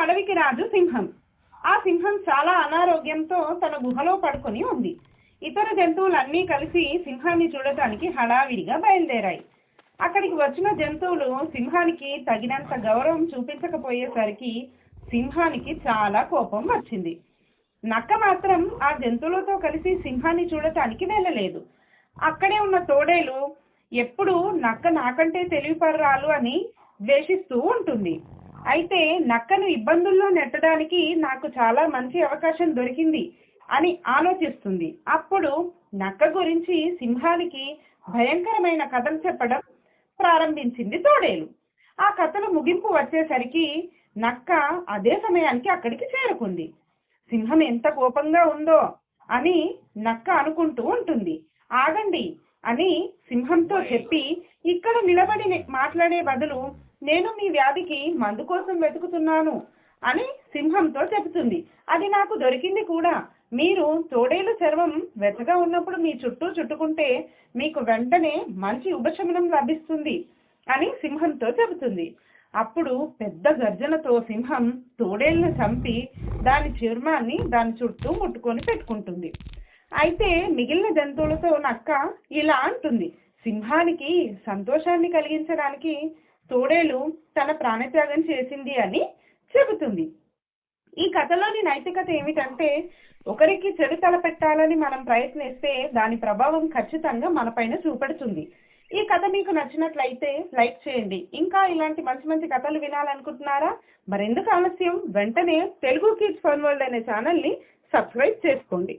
అడవికి రాజు సింహం. ఆ సింహం చాలా అనారోగ్యంతో తన గుహలో పడుకొని ఉంది. ఇతర జంతువులన్నీ కలిసి సింహాన్ని చూడటానికి హడావిడిగా బయలుదేరాయి. అక్కడికి వచ్చిన జంతువులు సింహానికి తగినంత గౌరవం చూపించకపోయేసరికి సింహానికి చాలా కోపం వచ్చింది. నక్క మాత్రం ఆ జంతువులతో కలిసి సింహాన్ని చూడటానికి వెళ్ళలేదు. అక్కడే ఉన్న తోడేలు ఎప్పుడు నక్క నాకంటే తెలివిపర్రాలు అని ద్వేషిస్తూ ఉంటుంది. అయితే నక్కను ఇబ్బందుల్లో నెట్టడానికి నాకు చాలా మంచి అవకాశం దొరికింది అని ఆలోచిస్తుంది. అప్పుడు నక్క గురించి సింహానికి భయంకరమైన కథలు చెప్పడం ప్రారంభించింది తోడేలు. ఆ కథల ముగింపు వచ్చేసరికి నక్క అదే సమయానికి అక్కడికి చేరుకుంది. సింహం ఎంత కోపంగా ఉందో అని నక్క అనుకుంటూ ఉంటుంది. ఆగండి అని సింహంతో చెప్పి, ఇక్కడ నిలబడి మాట్లాడే బదులు నేను మీ వ్యాధికి మందు కోసం వెతుకుతున్నాను అని సింహంతో చెబుతుంది. అది నాకు దొరికింది కూడా. మీరు తోడేలు చర్మం వెచ్చగా ఉన్నప్పుడు మీ చుట్టూ చుట్టుకుంటే మీకు వెంటనే మంచి ఉపశమనం లభిస్తుంది అని సింహంతో చెబుతుంది. అప్పుడు పెద్ద గర్జనతో సింహం తోడేళ్లను చంపి దాని చర్మాన్ని దాని చుట్టూ ముట్టుకొని పెట్టుకుంటుంది. అయితే మిగిలిన జంతువులతో నక్క ఇలా అంటుంది, సింహానికి సంతోషాన్ని కలిగించడానికి తోడేలు తన ప్రాణత్యాగం చేసింది అని చెబుతుంది. ఈ కథలోని నైతికత ఏమిటంటే, ఒకరికి చెడు తలపెట్టాలని మనం ప్రయత్నిస్తే దాని ప్రభావం ఖచ్చితంగా మనపైన చూపెడుతుంది. ఈ కథ మీకు నచ్చినట్లయితే లైక్ చేయండి. ఇంకా ఇలాంటి మంచి మంచి కథలు వినాలనుకుంటున్నారా? మరెందుకు ఆలస్యం, వెంటనే తెలుగు కిడ్స్ ఫన్ వరల్డ్ అనే ఛానల్ ని సబ్స్క్రైబ్ చేసుకోండి.